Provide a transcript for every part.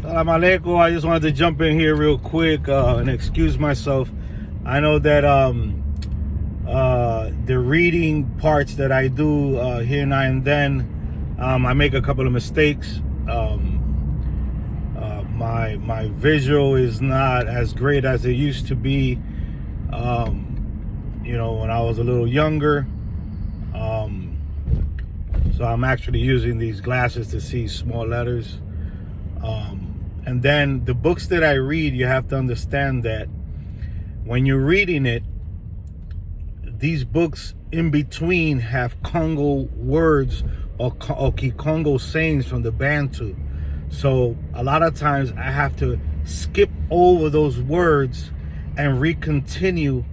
Salam alaikum. I just wanted to jump in here real quick and excuse myself. I know that the reading parts that I do here now and then, I make a couple of mistakes. My visual is not as great as it used to be. When I was a little younger. So I'm actually using these glasses to see small letters. And then the books that I read, you have to understand that when you're reading it, these books in between have Congo words or Kikongo sayings from the Bantu. So a lot of times I have to skip over those words and recontinue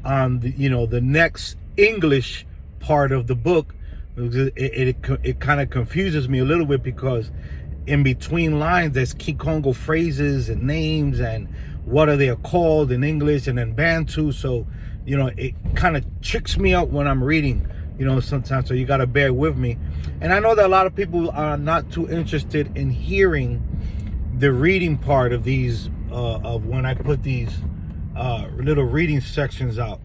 on the next English part of the book. It kind of confuses me a little bit because in between lines there's Kikongo phrases and names and what are they called in English and in Bantu. So it kind of tricks me up when I'm reading sometimes, so you got to bear with me. And I know that a lot of people are not too interested in hearing the reading part of these of when I put these little reading sections out,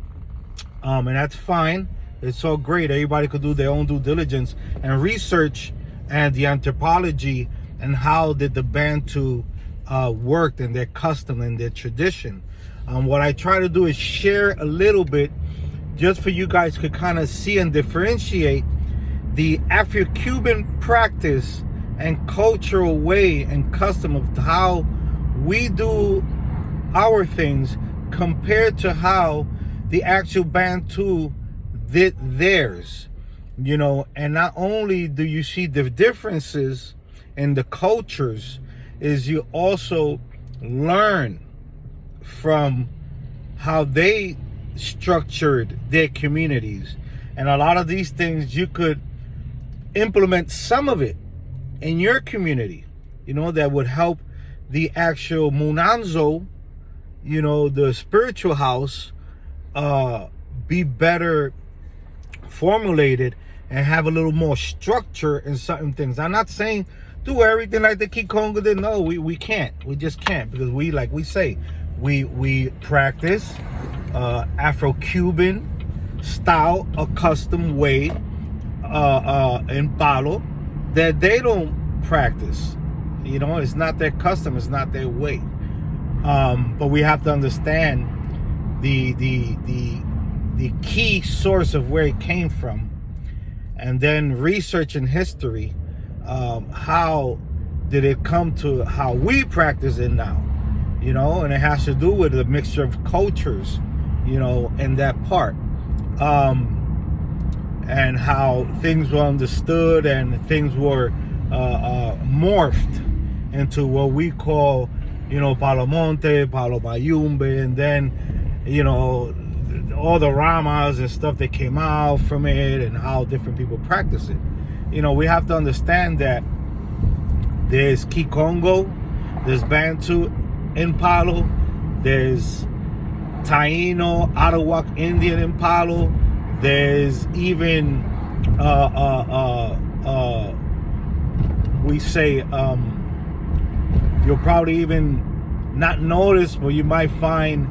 and that's fine. It's so great. Everybody could do their own due diligence and research and the anthropology and how did the Bantu worked and their custom and their tradition. What I try to do is share a little bit just for you guys to kind of see and differentiate the Afro-Cuban practice and cultural way and custom of how we do our things compared to how the actual Bantu did theirs. And not only do you see the differences in the cultures, is you also learn from how they structured their communities. And a lot of these things you could implement some of it in your community, that would help the actual Munanzo, the spiritual house, be better formulated and have a little more structure in certain things. I'm not saying do everything like the Kikongo did. No, we can't. We just can't, because we practice Afro-Cuban style, a custom way in Palo that they don't practice. It's not their custom, it's not their way. But we have to understand the key source of where it came from, and then research in history. How did it come to how we practice it now? And it has to do with a mixture of cultures, in that part. And how things were understood and things were morphed into what we call, Palo Mayombe, and then, all the ramas and stuff that came out from it and how different people practice it. We have to understand that there's Kikongo, there's Bantu in Palo, there's Taino, Arawak Indian in Palo, there's even we say you'll probably even not notice, but you might find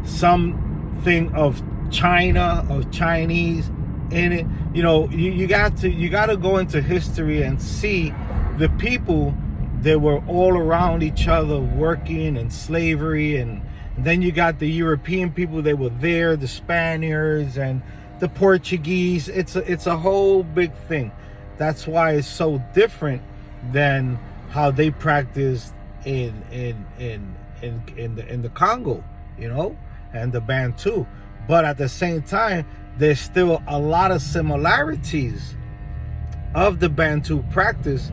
something of China, of Chinese in it. You got to go into history and see the people that were all around each other working in slavery, and then you got the European people that were there, the Spaniards and the Portuguese. It's a whole big thing. That's why it's so different than how they practiced in the Congo, and the Bantu. But at the same time, there's still a lot of similarities of the Bantu practice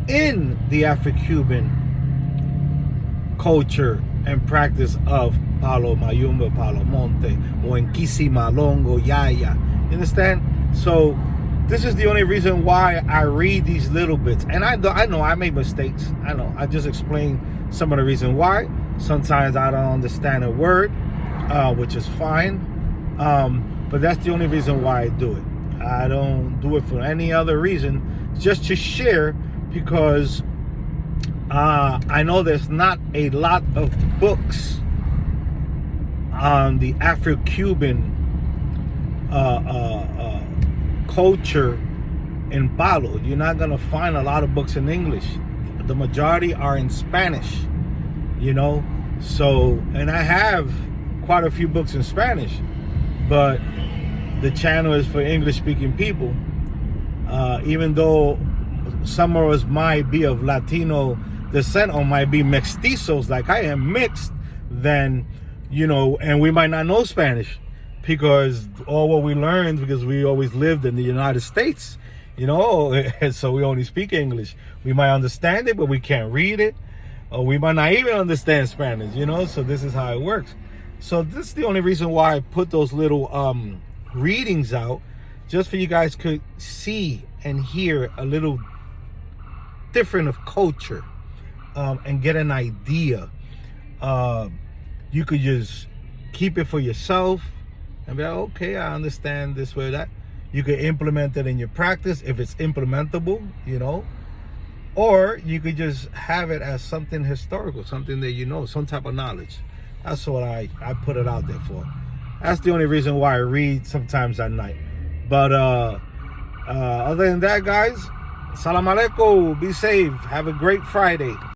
in the Afro-Cuban culture and practice of Palo Mayombe, Palo Monte, or in Kisimalongo, Yaya. You understand? So this is the only reason why I read these little bits. And I know I make mistakes. I know. I just explained some of the reason why. Sometimes I don't understand a word, which is fine. But that's the only reason why I do it. I don't do it for any other reason, just to share, because I know there's not a lot of books on the Afro-Cuban culture in Palo. You're not gonna find a lot of books in English. The majority are in Spanish, you know. So, and I have quite a few books in Spanish, but the channel is for English-speaking people. Even though some of us might be of Latino descent or might be mestizos like I am, mixed, then, you know, and we might not know Spanish because all what we learned, because we always lived in the United States, you know, and so we only speak English. We might understand it, but we can't read it, or we might not even understand Spanish, you know. So this is how it works. So this is the only reason why I put those little readings out, just for you guys could see and hear a little different of culture, and get an idea. You could just keep it for yourself and be like, okay, I understand this way or that. You could implement it in your practice if it's implementable, you know. Or you could just have it as something historical, something that you know, some type of knowledge. That's what I put it out there for. That's the only reason why I read sometimes at night. But other than that, guys, salam alaikum, be safe, have a great Friday.